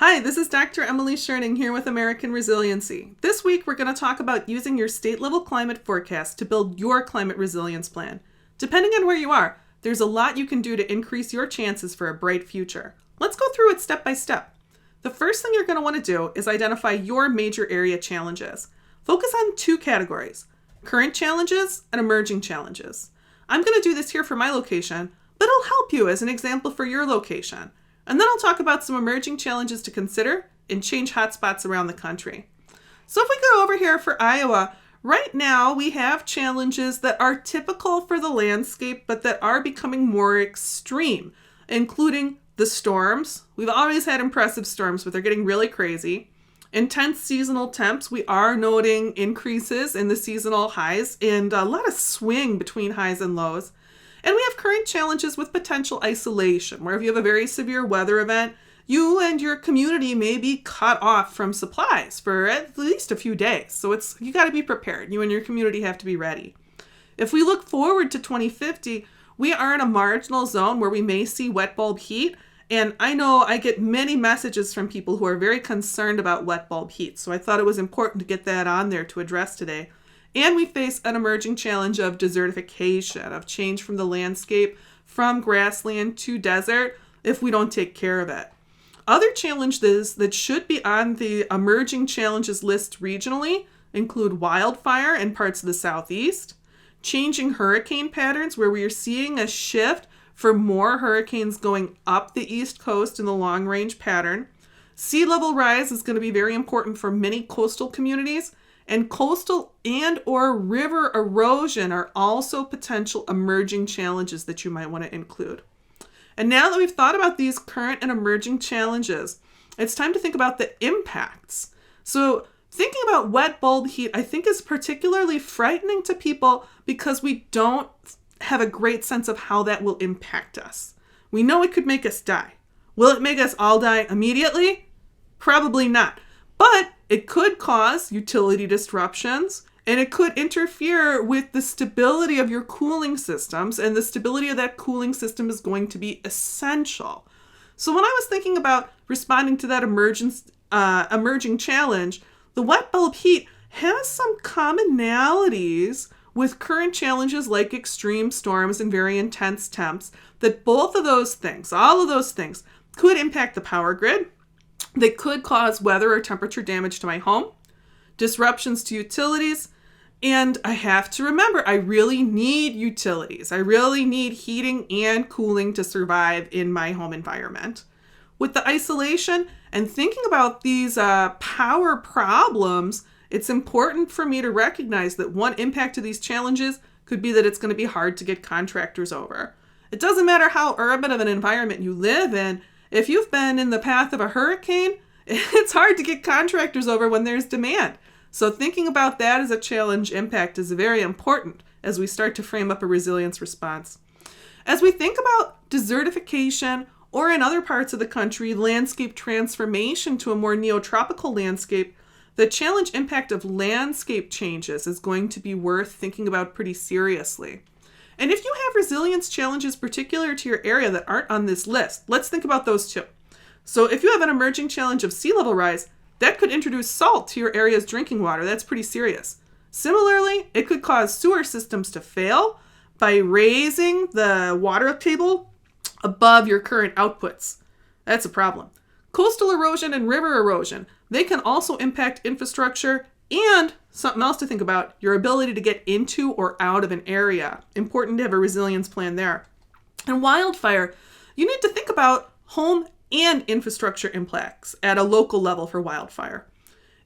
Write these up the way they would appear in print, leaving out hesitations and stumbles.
Hi, this is Dr. Emily Scherning here with American Resiliency. This week we're going to talk about using your state-level climate forecast to build your climate resilience plan. Depending on where you are, there's a lot you can do to increase your chances for a bright future. Let's go through it step by step. The first thing you're going to want to do is identify your major area challenges. Focus on two categories: current challenges and emerging challenges. I'm going to do this here for my location, but it'll help you as an example for your location. And then I'll talk about some emerging challenges to consider and change hotspots around the country. So if we go over here for Iowa, right now we have challenges that are typical for the landscape, but that are becoming more extreme, including the storms. We've always had impressive storms, but they're getting really crazy. Intense seasonal temps. We are noting increases in the seasonal highs and a lot of swing between highs and lows. And we have current challenges with potential isolation, where if you have a very severe weather event, you and your community may be cut off from supplies for at least a few days. So you got to be prepared. You and your community have to be ready. If we look forward to 2050, we are in a marginal zone where we may see wet bulb heat. And I know I get many messages from people who are very concerned about wet bulb heat. So I thought it was important to get that on there to address today. And we face an emerging challenge of desertification, of change from the landscape from grassland to desert if we don't take care of it. Other challenges that should be on the emerging challenges list regionally include wildfire in parts of the southeast, changing hurricane patterns where we are seeing a shift for more hurricanes going up the east coast in the long-range pattern. Sea level rise is going to be very important for many coastal communities. And coastal and or river erosion are also potential emerging challenges that you might want to include. And now that we've thought about these current and emerging challenges, it's time to think about the impacts. So thinking about wet bulb heat, I think, is particularly frightening to people because we don't have a great sense of how that will impact us. We know it could make us die. Will it make us all die immediately? Probably not. But it could cause utility disruptions, and it could interfere with the stability of your cooling systems, and the stability of that cooling system is going to be essential. So when I was thinking about responding to that emerging challenge, the wet bulb heat has some commonalities with current challenges like extreme storms and very intense temps, that both of those things, all of those things, could impact the power grid. They could cause weather or temperature damage to my home, disruptions to utilities, and I have to remember, I really need utilities. I really need heating and cooling to survive in my home environment. With the isolation and thinking about these power problems, it's important for me to recognize that one impact of these challenges could be that it's going to be hard to get contractors over. It doesn't matter how urban of an environment you live in. If you've been in the path of a hurricane, it's hard to get contractors over when there's demand. So thinking about that as a challenge impact is very important as we start to frame up a resilience response. As we think about desertification, or in other parts of the country, landscape transformation to a more neotropical landscape, the challenge impact of landscape changes is going to be worth thinking about pretty seriously. And if you have resilience challenges particular to your area that aren't on this list, let's think about those too. So if you have an emerging challenge of sea level rise, that could introduce salt to your area's drinking water. That's pretty serious. Similarly, it could cause sewer systems to fail by raising the water table above your current outputs. That's a problem. Coastal erosion and river erosion, they can also impact infrastructure and something else to think about, your ability to get into or out of an area. Important to have a resilience plan there. And wildfire, you need to think about home and infrastructure impacts at a local level for wildfire.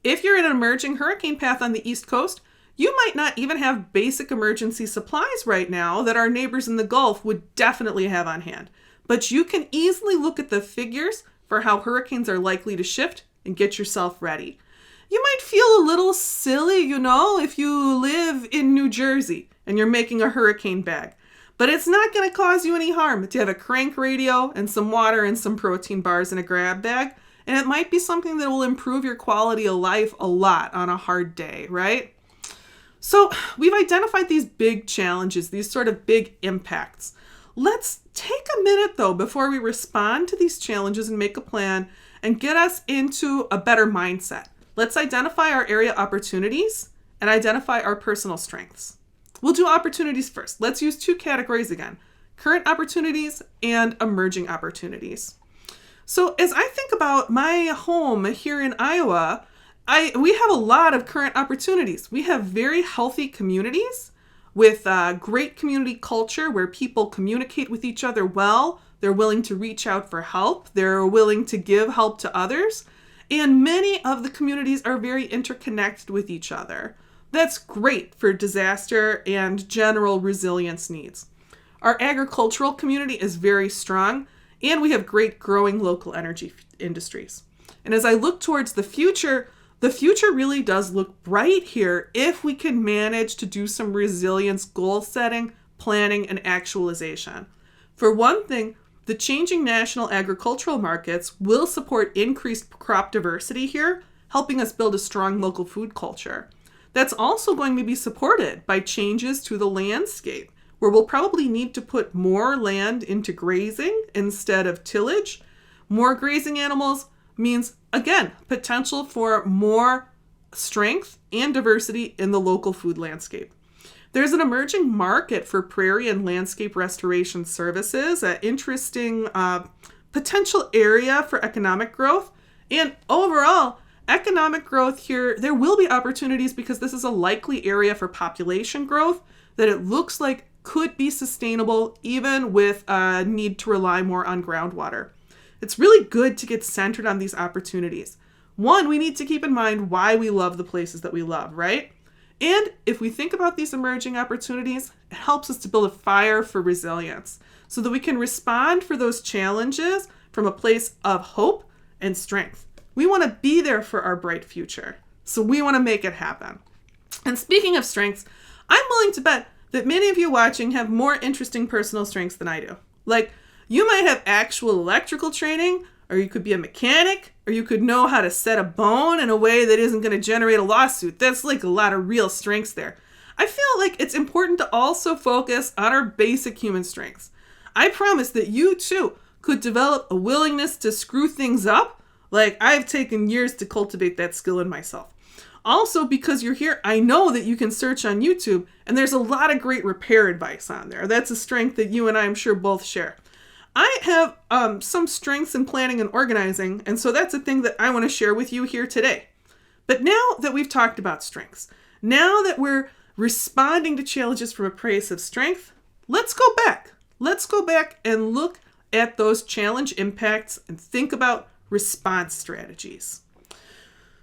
If you're in an emerging hurricane path on the East Coast, you might not even have basic emergency supplies right now that our neighbors in the Gulf would definitely have on hand. But you can easily look at the figures for how hurricanes are likely to shift and get yourself ready. You might feel a little silly, if you live in New Jersey and you're making a hurricane bag. But it's not going to cause you any harm to have a crank radio and some water and some protein bars in a grab bag. And it might be something that will improve your quality of life a lot on a hard day, right? So we've identified these big challenges, these sort of big impacts. Let's take a minute, though, before we respond to these challenges and make a plan, and get us into a better mindset. Let's identify our area opportunities and identify our personal strengths. We'll do opportunities first. Let's use two categories again: current opportunities and emerging opportunities. So as I think about my home here in Iowa, we have a lot of current opportunities. We have very healthy communities with great community culture where people communicate with each other well. They're willing to reach out for help. They're willing to give help to others. And many of the communities are very interconnected with each other. That's great for disaster and general resilience needs. Our agricultural community is very strong, and we have great growing local energy industries. And as I look towards the future really does look bright here if we can manage to do some resilience goal setting, planning, and actualization. For one thing, the changing national agricultural markets will support increased crop diversity here, helping us build a strong local food culture. That's also going to be supported by changes to the landscape, where we'll probably need to put more land into grazing instead of tillage. More grazing animals means, again, potential for more strength and diversity in the local food landscape. There's an emerging market for prairie and landscape restoration services, an interesting potential area for economic growth. And overall, economic growth here, there will be opportunities because this is a likely area for population growth that it looks like could be sustainable even with a need to rely more on groundwater. It's really good to get centered on these opportunities. One, we need to keep in mind why we love the places that we love, right? And if we think about these emerging opportunities, it helps us to build a fire for resilience so that we can respond for those challenges from a place of hope and strength. We want to be there for our bright future, so we want to make it happen. And speaking of strengths, I'm willing to bet that many of you watching have more interesting personal strengths than I do. Like, you might have actual electrical training, or you could be a mechanic, or you could know how to set a bone in a way that isn't going to generate a lawsuit. That's like a lot of real strengths there. I feel like it's important to also focus on our basic human strengths. I promise that you too could develop a willingness to screw things up. Like, I've taken years to cultivate that skill in myself. Also, because you're here, I know that you can search on YouTube, and there's a lot of great repair advice on there. That's a strength that you and I, I'm sure, both share. I have some strengths in planning and organizing, and so that's a thing that I want to share with you here today. But now that we've talked about strengths, now that we're responding to challenges from a place of strength, let's go back. Let's go back and look at those challenge impacts and think about response strategies.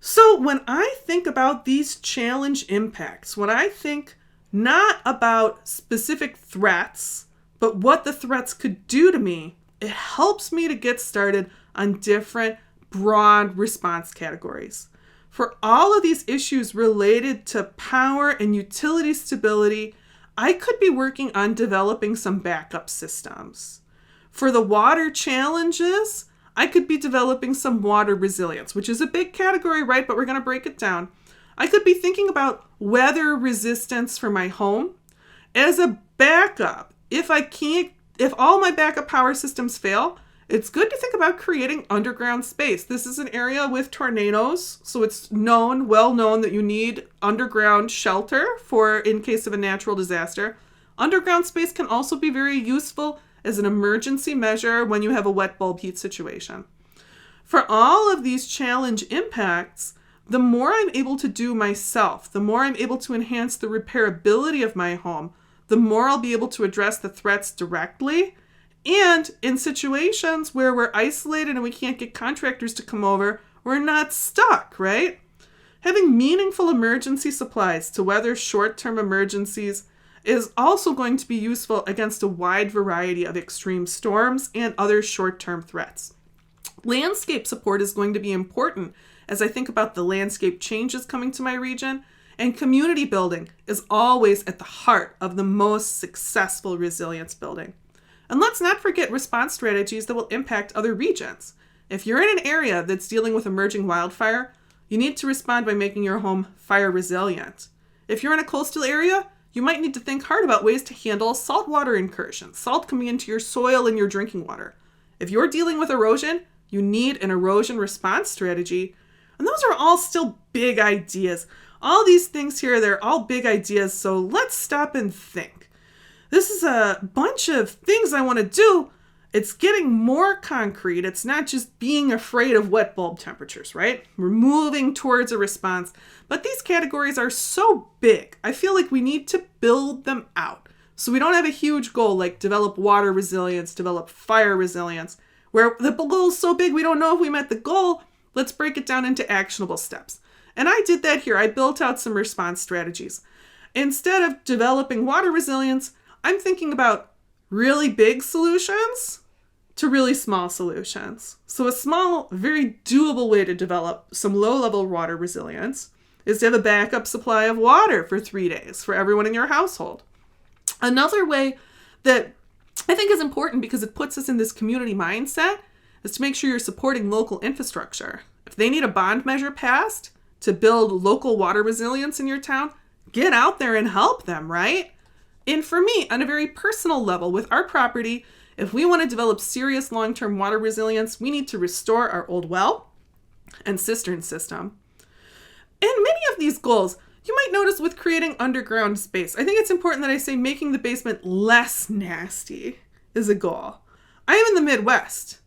So when I think about these challenge impacts, when I think not about specific threats, but what the threats could do to me, it helps me to get started on different broad response categories. For all of these issues related to power and utility stability, I could be working on developing some backup systems. For the water challenges, I could be developing some water resilience, which is a big category, right? But we're going to break it down. I could be thinking about weather resistance for my home. As a backup, if all my backup power systems fail, it's good to think about creating underground space. This is an area with tornadoes, so it's well known that you need underground shelter for in case of a natural disaster. Underground space can also be very useful as an emergency measure when you have a wet bulb heat situation. For all of these challenge impacts, the more I'm able to do myself, the more I'm able to enhance the repairability of my home, the more I'll be able to address the threats directly. And in situations where we're isolated and we can't get contractors to come over, we're not stuck, right? Having meaningful emergency supplies to weather short-term emergencies is also going to be useful against a wide variety of extreme storms and other short-term threats. Landscape support is going to be important as I think about the landscape changes coming to my region, and community building is always at the heart of the most successful resilience building. And let's not forget response strategies that will impact other regions. If you're in an area that's dealing with emerging wildfire, you need to respond by making your home fire resilient. If you're in a coastal area, you might need to think hard about ways to handle saltwater incursions, salt coming into your soil and your drinking water. If you're dealing with erosion, You need an erosion response strategy. And those are all still big ideas. All these things here, they're all big ideas, so let's stop and think. This is a bunch of things I want to do. It's getting more concrete. It's not just being afraid of wet bulb temperatures, right? We're moving towards a response. But these categories are so big, I feel like we need to build them out. So we don't have a huge goal like develop water resilience, develop fire resilience, where the goal is so big we don't know if we met the goal. Let's break it down into actionable steps. And I did that here. I built out some response strategies. Instead of developing water resilience, I'm thinking about really big solutions to really small solutions. So a small, very doable way to develop some low-level water resilience is to have a backup supply of water for 3 days for everyone in your household. Another way that I think is important because it puts us in this community mindset is to make sure you're supporting local infrastructure. If they need a bond measure passed to build local water resilience in your town, get out there and help them, right? And for me, on a very personal level, with our property, if we want to develop serious long-term water resilience, we need to restore our old well and cistern system. And many of these goals, you might notice with creating underground space, I think it's important that I say making the basement less nasty is a goal. I am in the Midwest.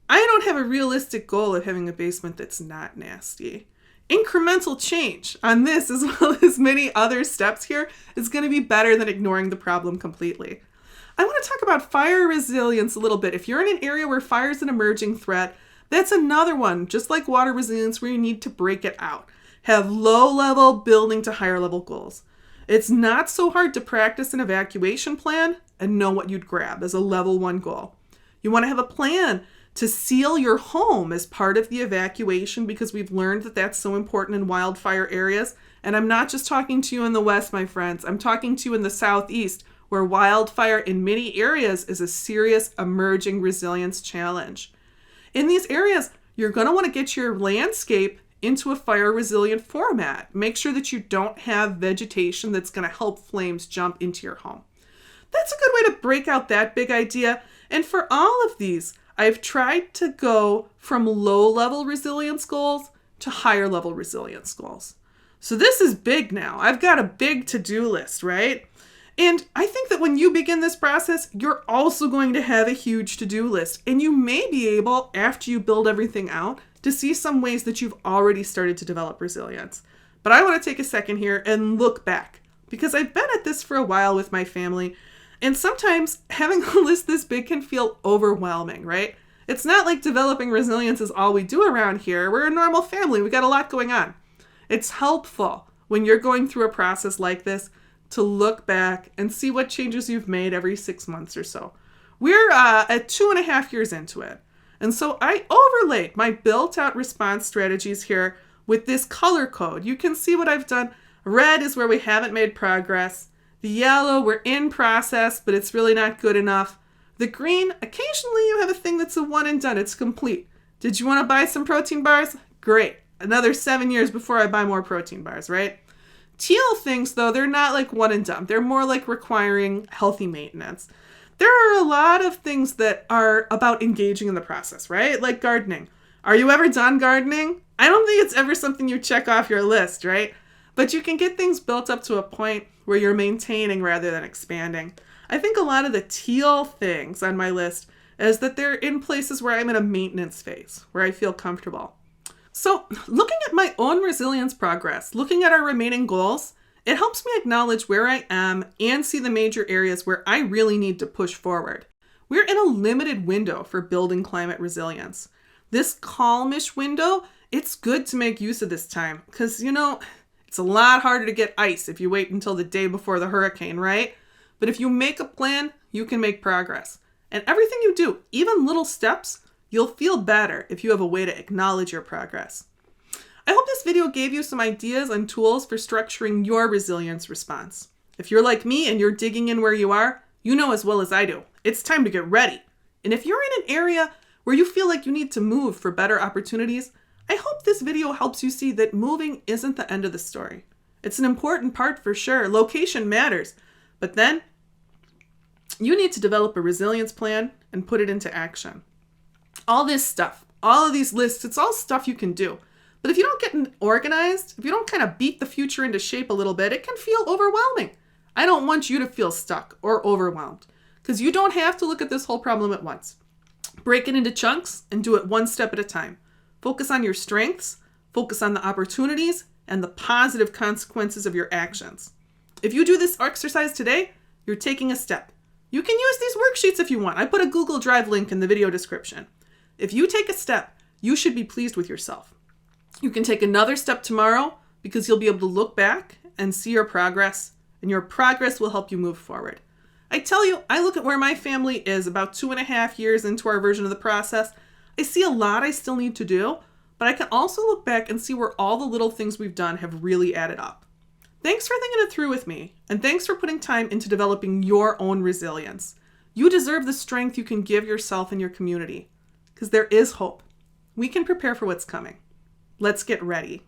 I don't have a realistic goal of having a basement that's not nasty. Incremental change on this, as well as many other steps here, is going to be better than ignoring the problem completely. I want to talk about fire resilience a little bit. If you're in an area where fire is an emerging threat, that's another one, just like water resilience, where you need to break it out. Have low-level building to higher-level goals. It's not so hard to practice an evacuation plan and know what you'd grab as a level 1 goal. You want to have a plan to seal your home as part of the evacuation because we've learned that that's so important in wildfire areas. And I'm not just talking to you in the West, my friends. I'm talking to you in the Southeast, where wildfire in many areas is a serious emerging resilience challenge. In these areas, you're going to want to get your landscape into a fire resilient format. Make sure that you don't have vegetation that's going to help flames jump into your home. That's a good way to break out that big idea. And for all of these, I've tried to go from low-level resilience goals to higher-level resilience goals. So this is big now. I've got a big to-do list, right? And I think that when you begin this process, you're also going to have a huge to-do list. And you may be able, after you build everything out, to see some ways that you've already started to develop resilience. But I want to take a second here and look back, because I've been at this for a while with my family. And sometimes having a list this big can feel overwhelming, right? It's not like developing resilience is all we do around here. We're a normal family. We got a lot going on. It's helpful when you're going through a process like this to look back and see what changes you've made every 6 months or so. We're at 2.5 years into it. And so I overlaid my built-out response strategies here with this color code. You can see what I've done. Red is where we haven't made progress. The yellow, we're in process, but it's really not good enough. The green, occasionally you have a thing that's a one and done. It's complete. Did you want to buy some protein bars? Great. Another 7 years before I buy more protein bars, right? Teal things, though, they're not like one and done. They're more like requiring healthy maintenance. There are a lot of things that are about engaging in the process, right? Like gardening. Are you ever done gardening? I don't think it's ever something you check off your list, right? But you can get things built up to a point where you're maintaining rather than expanding. I think a lot of the teal things on my list is that they're in places where I'm in a maintenance phase, where I feel comfortable. So looking at my own resilience progress, looking at our remaining goals, it helps me acknowledge where I am and see the major areas where I really need to push forward. We're in a limited window for building climate resilience. This calmish window, it's good to make use of this time because, it's a lot harder to get ice if you wait until the day before the hurricane, right? But if you make a plan, you can make progress. And everything you do, even little steps, you'll feel better if you have a way to acknowledge your progress. I hope this video gave you some ideas and tools for structuring your resilience response. If you're like me and you're digging in where you are, you know as well as I do, it's time to get ready. And if you're in an area where you feel like you need to move for better opportunities, I hope this video helps you see that moving isn't the end of the story. It's an important part for sure. Location matters. But then you need to develop a resilience plan and put it into action. All this stuff, All of these lists, it's all stuff you can do. But if you don't get organized, if you don't kind of beat the future into shape a little bit, it can feel overwhelming. I don't want you to feel stuck or overwhelmed because you don't have to look at this whole problem at once. Break it into chunks and do it one step at a time. Focus on your strengths, focus on the opportunities, and the positive consequences of your actions. If you do this exercise today, you're taking a step. You can use these worksheets if you want. I put a Google Drive link in the video description. If you take a step, you should be pleased with yourself. You can take another step tomorrow because you'll be able to look back and see your progress, and your progress will help you move forward. I tell you, I look at where my family is about 2.5 years into our version of the process. I see a lot I still need to do, but I can also look back and see where all the little things we've done have really added up. Thanks for thinking it through with me, and thanks for putting time into developing your own resilience. You deserve the strength you can give yourself and your community, because there is hope. We can prepare for what's coming. Let's get ready.